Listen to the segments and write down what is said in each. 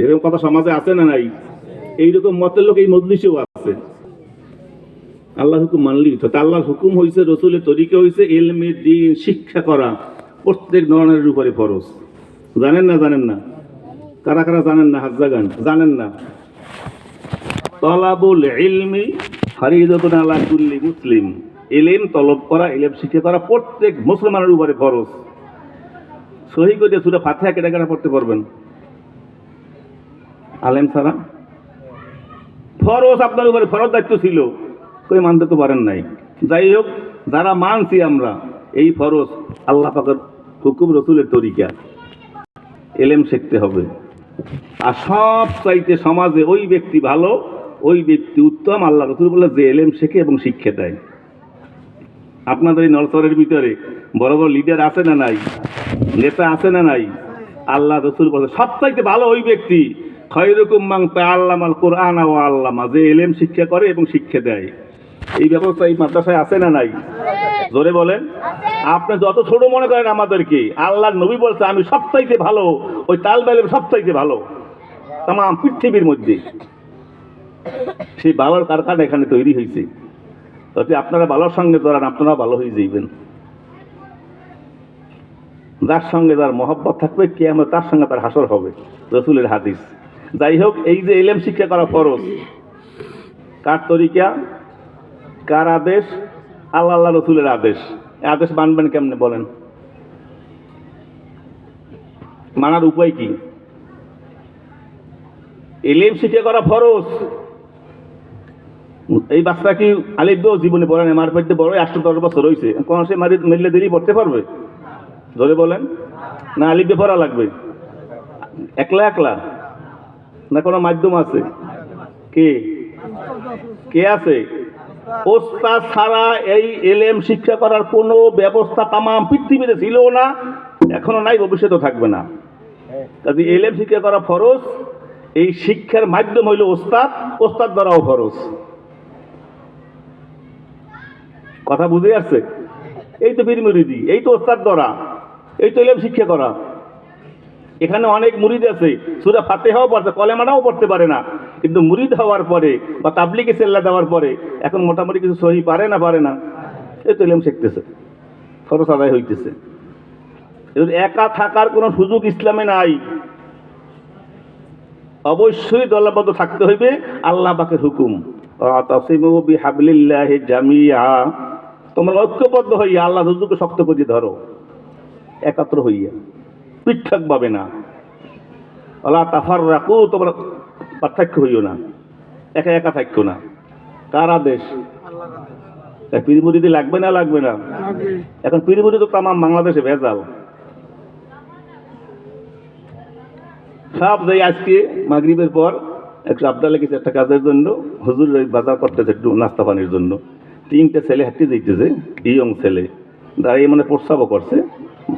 এরকম কথা সমাজে আছে না নাই? এইরকম মতের লোক এই মজলিসেও আছে। আল্লাহর হুকুম মানলেই তো। আল্লাহর হুকুম হয়েছে, রসুলের তরিকা হয়েছে, ইলমে দ্বীন শিক্ষা করা প্রত্যেক নরের উপরে ফরজ। জানেন না? জানেন না? কারা কারা জানেন না? হাত জাগান। জানেন না? তলাবুল ইলমি ফরিদাতুন আলা কুল্লি মুসলিম। ইলম তলব করা, ইলম শিক্ষা করা প্রত্যেক মুসলমানের উপরে ফরজ। সহি করে সূরা ফাতিহা কেটে কেটে পড়তে পারবেন আলেম ছাড়া? ফরজ আপনার উপরে, ফরজ দায়িত্ব ছিল, কই মানতে তো পারেন নাই। যাই হোক, যারা মানছি আমরা এই ফরজ, আল্লাহ পাকের হুকুম, রসুলের তরিকা, এলেম শিখতে হবে। আর সব চাইতে সমাজে ওই ব্যক্তি ভালো, ওই ব্যক্তি উত্তম, আল্লাহ রসুল বলে, যে এলেম শেখে এবং শিক্ষা দেয়। আপনাদের এই নলসরের ভিতরে বড় বড় লিডার আছে না নাই? নেতা আছে না নাই? আল্লাহ রসুল বলে সব চাইতে ভালো ওই ব্যক্তি, খয়রুকুম মান তাআল্লামাল কুরআন ওয়া আল্লামা, যে এলেম শিক্ষা করে এবং শিক্ষা দেয়। এই ব্যবস্থা এই মাদ্রাসায় আছে না নাই? জোরে বলেন। আপনি যত ছোট মনে করেন আমাদেরকে, আল্লাহর নবী বলছে আমি সবচাইতে ভালো, ওই তালবে ইলম সবচাইতে ভালো তামাম পৃথিবীর মধ্যে। সেই ভালোর কারখানা এখানে তৈরি হয়েছে। তাতে আপনারা ভালোর সঙ্গে ধরেন, আপনারা ভালো হয়ে যাইবেন। যার সঙ্গে যার মহব্বত থাকবে, কিয়ামত তার সঙ্গে তার হাসর হবে, রসুলের হাদিস। যাই হোক, এই যে ইলম শিক্ষা করা ফরজ, কার তরিকা, কার আদেশ? আল্লাহ আল্লাহ রসুলের আদেশ। আদেশ মানবেন কেমনে বলেন? মানার উপায় কি? ইলম শিক্ষা করা ফরজ। এই বাচ্চা কি আলিফ ব জীবনে পড়েন? আমার পেটে বড় 8-10 বছর হয়েছে, কোন সে মিললে দেরি পড়তে পারবে? ধরে বলেন। না আলিফ বে পড়া লাগবে একলা একলা? না কোনো মাধ্যম আছে? কে কে আছে? ওস্তাদ ছাড়া এই এলেম শিক্ষা করার কোনো ব্যবস্থা তামাম পৃথিবীতে ছিল না, এখনো নাই, ভবিষ্যতেও থাকবে না। কাজে এলেম শিক্ষা করা ফরজ। এই শিক্ষার মাধ্যম হইল ওস্তাদ, ওস্তাদ দ্বারাও ফরজ। কথা বুঝে আসছে? এই তো বীর মুরিদি, এই তো ওস্তাদ দ্বারা, এই তো এলেম শিক্ষা করা। এখানে অনেক মুরিদ আছে, সূরা ফাতিহাও পড়তে, কলেমাটাও পড়তে পারে না, কিন্তু মুরিদ হওয়ার পরে বা তাবলিগে সেল্লা দেওয়ার পরে এখন মোটামুটি কিছু সহি পারে না? পারে না? এই তো ইলম শিখতেছে, ফরজ আদায় হইতেছে। একা থাকার কোনো সুযোগ ইসলামে নাই। অবশ্যই দলবদ্ধ থাকতে হইবে, আল্লাহ পাকের হুকুম, ওয়াতাসিমু বিহাবলিল্লাহি জামিআ, তোমরা ঐক্যবদ্ধ হইয়া আল্লাহর হুকুমকে শক্ত করে ধরো, একাত্র হইয়া, পৃথক ভাবে না। ওয়ালা তাফাররাকু, তোমরা পার্থক্য হইও না, একা একা থাকো না। কার আদেশ? পীর মুরিদি লাগবে না? লাগবে না? এখন পীর মুরিদি তো তামাম বাংলাদেশে ভেজাল। সব যাই আজকে মাগরিবের পর একটু আবদা লেগেছে একটা কাজের জন্য, হুজুর বাজার করতেছে একটু নাস্তা পানির জন্য। 3টে ছেলে হাঁটতে যাইতেছে, ইয়ং ছেলে, দাঁড়িয়ে মানে প্রস্তাবও করছে,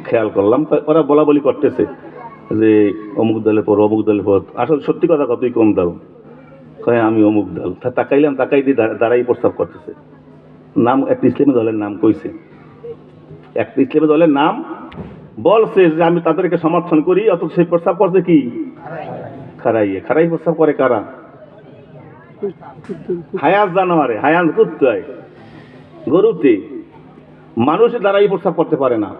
খেয়াল করলাম। ওরা বলা বলি করতেছে যে অমুক দলের পর, অমুক দলের পর। আসলে সত্যি কথা, কতই কম দাও, কয় আমি অমুক দল। তাকাইলাম, তাকাই দিয়ে দাঁড়াই প্রস্তাব করতেছে। নাম একটা ইসলামী দলের নাম কইছে, একটা ইসলামী দলের নাম বলছে যে আমি তাদেরকে সমর্থন করি, অথচ সেই প্রস্তাব করছে কি খারাইয়ে। খারাই প্রস্তাব করে কারা? হায়াজ জানোয়ারে, হায়াজ কুত্তায়, গরুতে। মানুষের দ্বারাই প্রস্তাব করতে পারে না।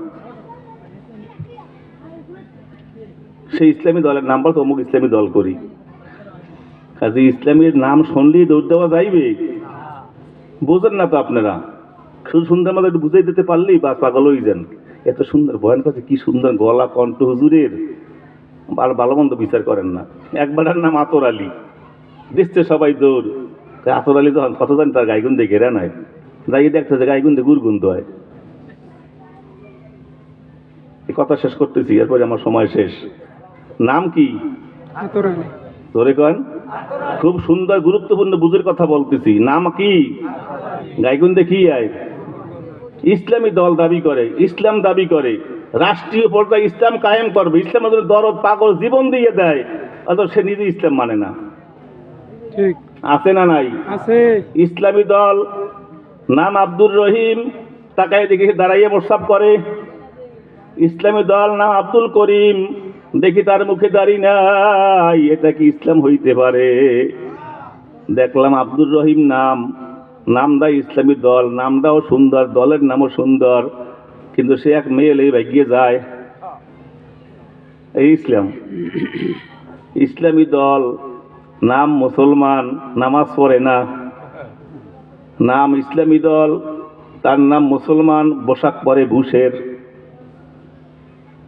সেই ইসলামী দলের নাম বলতো অমুক ইসলামী দল করি। কাজে ইসলামীর নাম শুনলেই দৌড় দেওয়া যাইবে? বোঝেন না তো আপনারা। শুধু সুন্দর মতো একটু বুঝাই দিতে পারলেই বা পাগল হয়ে যান। এত সুন্দর বয়ান করছে, কি সুন্দর গলা কণ্ঠ হুজুরের, আর ভালো মন্দ বিচার করেন না। একবার নাম আতর আলী, দেখছে সবাই দৌড়। আতর আলী যখন কত জানি তার গাইগুন্দে ঘেরা নাই, যাই দেখছে যে গাইগুন্দে গুরগুন্দ হয়। এই কথা শেষ করতেছি, এরপরে আমার সময় শেষ। নাম কি? আতর আলী। ধরে কন, খুব সুন্দর গুরুত্বপূর্ণ বুঝের কথা বলতেছি। নাম কি? গাইগুন্দে কি আয়? ইসলামী দল দাবি করে, ইসলাম দাবি করে, রাষ্ট্রীয় পর্যায়ে ইসলাম কায়েম করবে, ইসলামের দরদ পাগল জীবন দিয়ে দেয়, অথচ সে নিজে ইসলাম মানে না। ঠিক আছে না নাই? আছে। ইসলামী দল নাম আব্দুর রহিম, তাকায় দেখে দাঁড়াইয়ে প্রস্তাব করে। ইসলামী দল নাম আব্দুল করিম, দেখি তার মুখে দাড়ি নাই, এটা কি ইসলাম হইতে পারে? দেখলাম আব্দুর রহিম নামটা ইসলামী দল, নামটাও সুন্দর, দলের নামও সুন্দর, কিন্তু সে এক মেয়ে এই ভাগিয়ে যায়। এই ইসলামী দল, নাম মুসলমান, নামাজ পড়ে না। নাম ইসলামী দল, তার নাম মুসলমান, পোশাক পরে ঘুষের।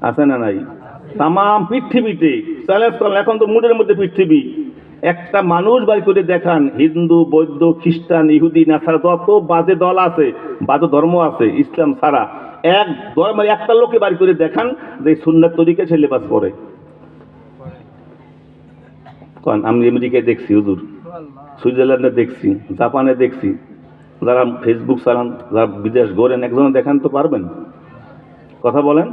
আছে না নাই? তাম পৃথিবীতে চ্যালেঞ্জ করেন, এখন তো মুডের মধ্যে পৃথিবী, একটা মানুষ বাড়ি করে দেখান, হিন্দু, বৌদ্ধ, খ্রিস্টান, ইহুদি, নাসারা, যত বাজে দল আছে, বাজে ধর্ম আছে ইসলাম ছাড়া, এক ধর্মের একটা লোকে বাড়ি করে দেখান যে সুন্নাত তরিকা সে লেবাস পরে। আমি আমেরিকায় দেখছি হুজুর, সুইজারল্যান্ডে দেখছি, জাপানে দেখছি, যারা ফেসবুক চালান, যারা বিদেশ ঘোরেন, একজন দেখান তো পারবেন? কথা বলেন।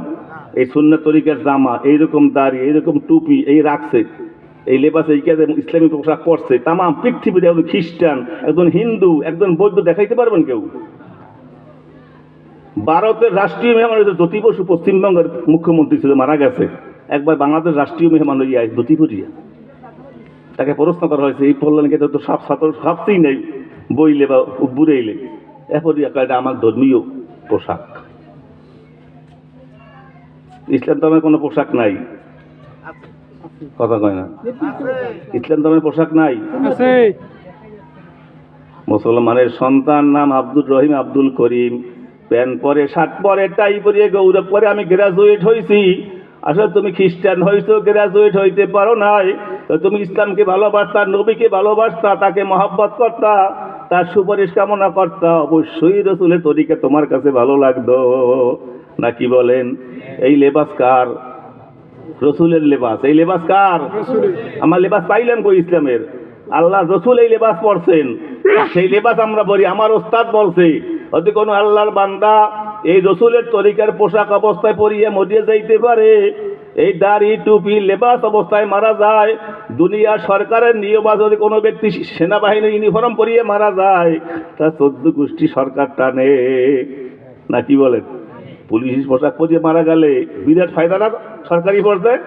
এই সুন্নাত তরিকার জামা, এইরকম দাড়ি, এইরকম টুপি এই রাখছে, এই লেবাস, এই ইসলামী পোশাক পরছে, তাম পৃথিবীতে একজন খ্রিস্টান, একজন হিন্দু, একজন বৌদ্ধ দেখাইতে পারবেন কেউ? ভারতের রাষ্ট্রীয় মেহমান জ্যোতি বসু, পশ্চিমবঙ্গের মুখ্যমন্ত্রী ছিল, মারা গেছে, একবার বাংলাদেশ রাষ্ট্রীয় মেহমান হইয়া জ্যোতিপুরিয়া, তাকে প্রশ্ন করা হয়েছে এই পড়লেনকে তো সব ছাত্র সবচেয়ে নেই বইলে বা বুড়েইলে, এরপর এটা আমার ধর্মীয় পোশাক। ইসলাম ধর্মের কোনো পোশাক নাই, কথা কয় না, ইসলাম ধর্মের পোশাক নাই। মুসলমানের সন্তান, নাম আব্দুর রহিম, আব্দুল করিম, প্যান্ট পরে, শার্ট পরে, টাই পরিয়ে, গৌরব পরে আমি গ্রাজুয়েট হয়েছি। আসলে তুমি খ্রিস্টান হয়েছো, গ্রাজুয়েট হইতে পারো নাই, তো তুমি ইসলামকে ভালোবাসতা, নবীকে ভালোবাসতা, তাকে মহব্বত করতা, তার সুপারিশ কামনা করতা, অবশ্যই রসুলের তরিকা তোমার কাছে ভালো লাগতো নাকি বলেন? এই লেবাস কার? রসুলের লেবাস। এই লেবাস কার? আমার লেবাস পাইলাম কই ইসলামের? আল্লাহ রসুল এই লেবাস পরছেন, সেই লেবাস আমরা বলি। আমার ওস্তাদ বলছে, যদি কোনো আল্লাহর বান্দা এই রসুলের তরিকার পোশাক অবস্থায় পরিয়ে মরিয়ে যাইতে পারে, এই দাড়ি টুপি লেবাস অবস্থায় মারা যায়, দুনিয়া সরকারের নিয়ম, যদি কোনো ব্যক্তি সেনাবাহিনীর ইউনিফর্ম পরিয়ে মারা যায়, তা 14 গোষ্ঠী সরকার টানে নাকি বলেন? পুলিশ পোশাক পরিয়ে মারা গেলে বিরাট ফায়দা না সরকারি পর্যায়ে?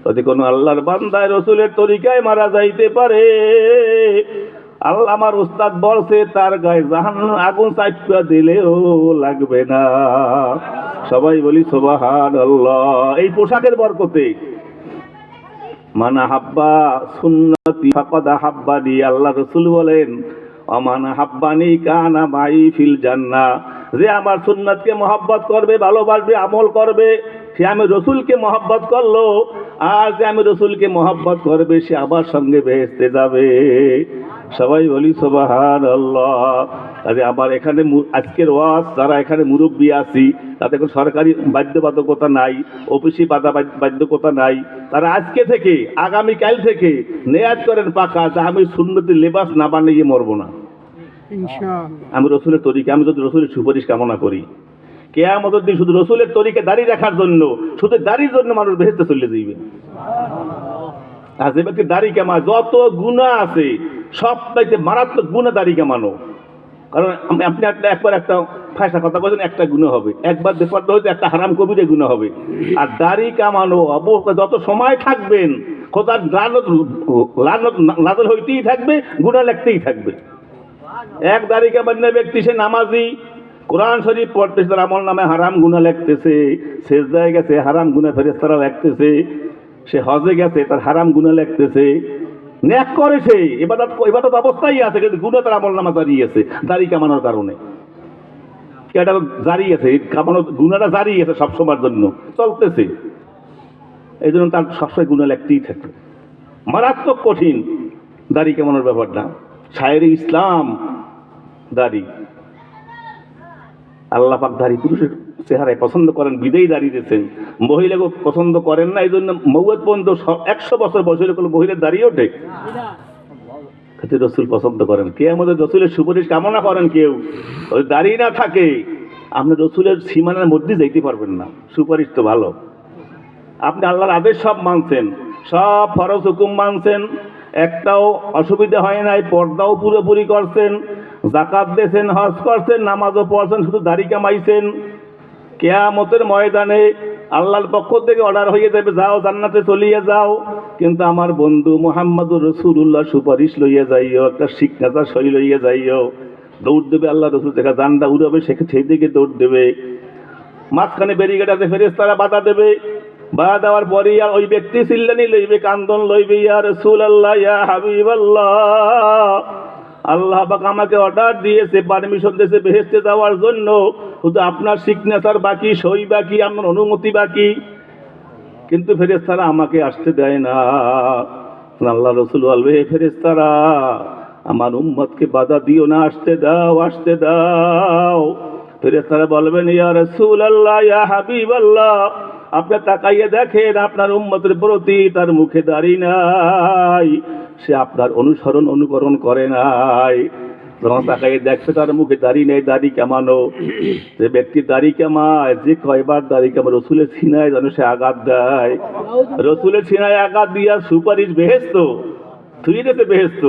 যদি কোনো আল্লাহর বান্দায় রসুলের তরিকায় মারা যাইতে পারে, আল্লাহ আমার উস্তাদ বলছে তার গায়ে জাহান্নামের আগুন চাইপা দিলেও লাগবে না। সবাই বলি সুবহানাল্লাহ। এই পোশাকের বরকতে মান হাব্বা সুন্নতি ফাকাদ হাব্বানি, আল্লাহ রাসূল বলেন অমান হাব্বানি কানা মাই ফিল জান্নাহ, যে আমার সুন্নাতকে মহব্বত করবে, ভালোবাসবে, আমল করবে, সে আমি রসুলকে মহব্বত করলো, আর যে আমি রসুলকে মহব্বত করবে সে আমার সঙ্গে বেহেশতে যাবে। সবাই বলি সুবহানাল্লাহ। আরে আবার এখানে আজকের ওয়াজ, যারা এখানে মুরব্বী আছি, তাদের কোনো সরকারি বাধ্যবাধকতা নাই, অফিসি বাধ্যকতা নাই, তারা আজকে থেকে, আগামীকাল থেকে নেয়াত করেন পাকা যে আমি সুন্নতি লেবাস না বানিয়ে মরবো না, আমি রসুলের তরিকা, আমি যদি রসুলের সুপারিশ কামনা করি। কিয়ামতের দিন শুধু রসুলের তরিকা দাড়ি রাখার জন্য, শুধু দাড়ির জন্য মানুষ বেহেশতে চলে যাইবে। আর যে ব্যক্তি দাড়ি কামা, যত গুনাহ আছে সবচাইতে মারাত্মক গুনাহ দাড়ি কামানো। কারণ আপনি একবার একটা ফাঁসা কথা বলছেন, একটা গুনাহ হবে, একবার বেপরদা হইতে একটা হারাম কবিরে গুনাহ হবে। আর দাড়ি কামানো অবস্থা যত সময় থাকবেন, খোদার লানত নাযিল হইতেই থাকবে, গুনাহ লাগতেই থাকবে। এক দাড়ি কামানো ব্যক্তি সে নামাজি, কোরআন শরীফ পড়তেছে, তার আমল নামে হারাম গুনাহ লাগতেছে, সেজদায় গেছে হারাম গুনাহ ফেরেশতারা লাগতেছে, সে হজে গেছে তার হারাম গুনাহ লাগতেছে, নেক করেছে, ইবাদত অবস্থায় আছে, কিন্তু গুনাহ তার আমল নামা জারি আছে দাড়ি কামানোর কারণে। এটা জারি আছে, কামানো গুনাহটা জারি আছে, সবসময়ের জন্য চলতেছে, এই জন্য তার সবসময় গুনাহ লাগতেই থাকে। মারাত্মক কঠিন দাড়ি কামানোর ব্যাপারটা। শায়ের ইসলাম দাড়ি, আল্লাহ পাক দাড়ি পুরুষের চেহারায় পছন্দ করেন, বিদেই দাঁড়িয়ে দিয়েছেন। মহিলাকে পছন্দ করেন না, এই জন্য মৌত পর্যন্ত 100 বছর বয়স হলে কোনো মহিলার দাঁড়িয়ে ওঠে, রসুল পছন্দ করেন। কে আমাদের রসুলের সুপারিশ কামনা করেন? কেউ ওই দাঁড়িয়ে না থাকে, আপনি রসুলের সীমানার মধ্যে যাইতে পারবেন না। সুপারিশ তো ভালো, আপনি আল্লাহর আদেশ সব মানছেন, সব ফরজ হুকুম মানছেন, একটাও অসুবিধা হয় নাই, পর্দাও পুরোপুরি করছেন, যাকাত দিয়েছেন, হজ করছেন, নামাজও পড়ছেন, শুধু দাড়ি কামাইছেন। কিয়ামতের ময়দানে আল্লাহর পক্ষ থেকে অর্ডার হয়ে যাবে, যাও জান্নাতে চলিয়ে যাও। কিন্তু আমার বন্ধু মুহাম্মদুর রাসূলুল্লাহ সুপারিশ লইয়া যাইও, একটা সিগনেচার সই লইয়া যাইও। দৌড় দেবে আল্লাহ রসুল দেখা, জানটা উড়াবে, সেই দিকে দৌড় দেবে। মাঝখানে ব্যারিকেড আছে, ফেরেশতারা বাধা দেবে। বাধা দেওয়ার পরেই আর ওই ব্যক্তি চিল্লানি লইবে, কান্দন লইবে, ইয়া রাসূলুল্লাহ, ইয়া হাবিবাল্লাহ, আল্লাহ পাক আমাকে অর্ডার দিয়েছে, পারমিশন দিয়েছে বেহেশতে যাওয়ার জন্য, শুধু আপনার সিগনেচার বাকি, সই বাকি, আপনার অনুমতি বাকি। কিন্তু ফেরেশতারা আমাকে আসতে দেয় না। আল্লাহ রসুল বলবে, হে ফেরেশতারা, আমার উম্মতকে বাধা দিও না, আসতে দাও, আসতে দাও। ফেরেশতারা বলবেন, ইয়া রাসূলুল্লাহ, ইয়া হাবিবাল্লাহ, আপনি তাকাইয়ে দেখেন আপনার উম্মতের প্রতি তার মুখে দাড়ি নাই, সে আপনার অনুসরণ অনুকরণ করে নাই। যখন তাকাইয়ে দেখছে তার মুখে দাড়ি নেই, দাড়ি কামানো। যে ব্যক্তি দাড়ি কামায়, যে কয়বার দাড়ি কামায় রসুলের সিনায় যেন সে আঘাত দেয়, রসুলের সিনায় আঘাত দিয়া সুপারিশ বেহেশত থুয়ে দিতে বেহেশত।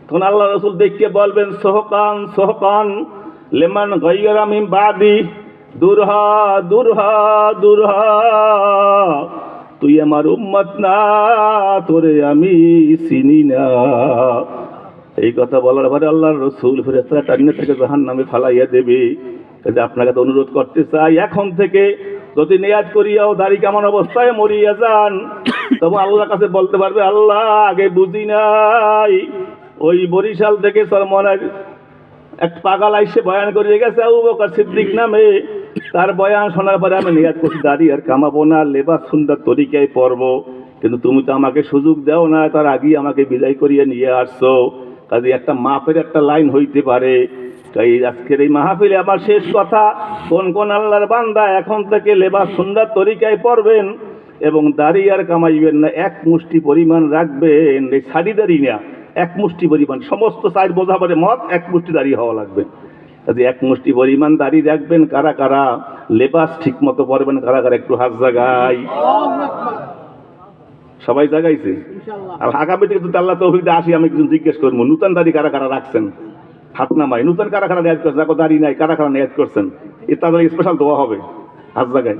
তখন আল্লাহ রসুল দেখে বলবেন, সোহকান সোহকান লেমান গায়রা মিন বাদি, দুরহা দুরহা দুরহা, তুই আমার উম্মত না, তোরে আমি চিনি না। এই কথা বলার পরে আল্লাহর রসুল ফেরেশতারা টানিয়ে থেকে জাহান্নামে ফালাইয়া দেবে। আপনাকে তো অনুরোধ করতে চাই, এখন থেকে যদি নিয়াত করিয়াও দাড়ি কামান অবস্থায় মরিয়া যান, তবে আল্লাহর কাছে বলতে পারবে, আল্লাহ আগে বুঝি নাই, ওই বরিশাল থেকে সরমনের এক পাগল আইসে বয়ান করে গেছে আবু বকর সিদ্দিক নামে, তার বয়ান শোনার পরে আমি নিয়াত করছি দাড়ি আর কামাবো না, লেবাস সুন্দর তরিকায় পরবো। কিন্তু তুমি তো আমাকে সুযোগ দাও না, তার আগেই আমাকে বিদায় করিয়ে নিয়ে আসছো। কাজে একটা মাপের একটা লাইন হইতে পারে। তাই আজকের এই মাহফিলে আমার শেষ কথা, কোন কোন আল্লাহর বান্দা এখন থেকে লেবাস সুন্দর তরিকায় পরবেন এবং দাড়ি আর কামাইবেন না, এক মুষ্টি পরিমাণ রাখবেন, এই সারি দাড়ি না, এক মুষ্টি পরিমাণ, সমস্ত সাইড বোঝা পরে মত এক মুষ্টি দাড়ি হওয়া লাগবে। কাজে এক মুষ্টি পরিমাণ দাড়ি রাখবেন। কারা কারা লেবাস ঠিক মতো পরবেন, কারা কারা একটু হাত জাগাই, সবাই জাগাইছে? আর আগামী থেকে যদি আল্লাহ তৌফিক দিয়ে আসি, আমি কিছু জিজ্ঞেস করবো, নূতন দাড়ি কারা কারা রাখছেন হাত নামাই, নূতন কারা কারা নিয়াত করছেন, যাকে দাড়ি নাই কারা কারা নিয়াত করছেন, তাদের স্পেশাল দোয়া হবে, হাত জাগাই।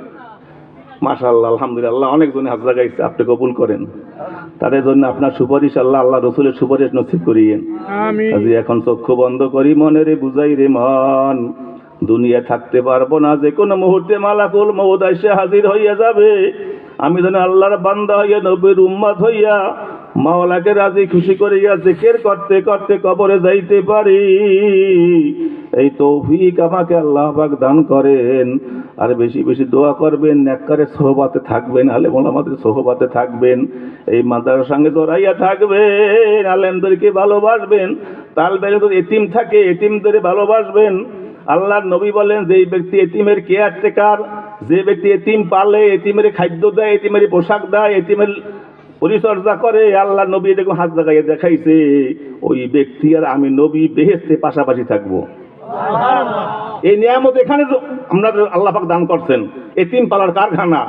মাশাআল্লাহ, আলহামদুলিল্লাহ, অনেকজনে হাত জাগাইছে, আপনি কবুল করেন। তাদের জন্য আপনার সুপারিশ আল্লাহ, আল্লাহ রসুলের সুপারিশ নসিব করিয়েন। আমিন। এখন চক্ষু বন্ধ করি, মনে রে বুঝাই রে মন, দুনিয়া থাকতে পারবো না, যে কোনো মুহূর্তে মালাকুল মউত এসে হাজির হইয়া যাবে। আমি যেন আল্লাহর বান্দা হইয়া, নবীর উম্মত হইয়া, মাওলাকে রাজি খুশি করিয়া জিকির করতে করতে কবরে যাইতে পারি। এই তৌফিক আমাকে আল্লাহ পাক দান করেন। আর বেশি বেশি দোয়া করবেন, নেককারের সোহবাতে থাকবেন, আলেম ওলামাদের সোহবাতে থাকবেন, এই মাদ্রাসার সঙ্গে জড়াইয়া থাকবেন, আলেমদেরকে ভালোবাসবেন, তালবেলে যদি এতিম থাকে এতিমদের ভালোবাসবেন। আল্লাহর নবী বলেন, যেই ব্যক্তি এতিমের কেয়ারটেকার, যে ব্যক্তি এতিম পালে, এতিমের খাদ্য দেয়, এতিমের পোশাক দেয়, এতিমের পরিচর্যা করে, আল্লাহ নবী এরকম হাত জাগাইয়া দেখাইছে, ওই ব্যক্তি আর আমি নবী বেহেশতে পাশাপাশি থাকবো। এই নিয়ামত এখানে আমরা আল্লাহ পাক দান করছেন, এতিম পালার কারখানা,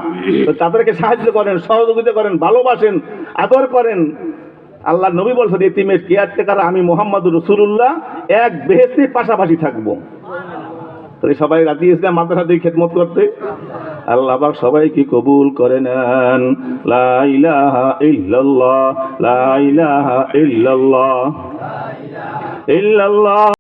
তাদেরকে সাহায্য করেন, সহযোগিতা করেন, ভালোবাসেন, আদর করেন। আল্লাহ নবী বলছেন, এতিমের কেয়ারটেকার আমি মুহাম্মদুর রাসূলুল্লাহ এক বেহেশতে পাশাপাশি থাকবো। তাই সবাই রাজি ইসলাম মাদ্রাসা দিয়ে খেদমত করতে। আল্লাহ পাক সবাইকে কবুল করে নেন। লা ইলাহা ইল্লাল্লাহ, লা ইলাহা ইল্লাল্লাহ, ইল্লাল্লাহ।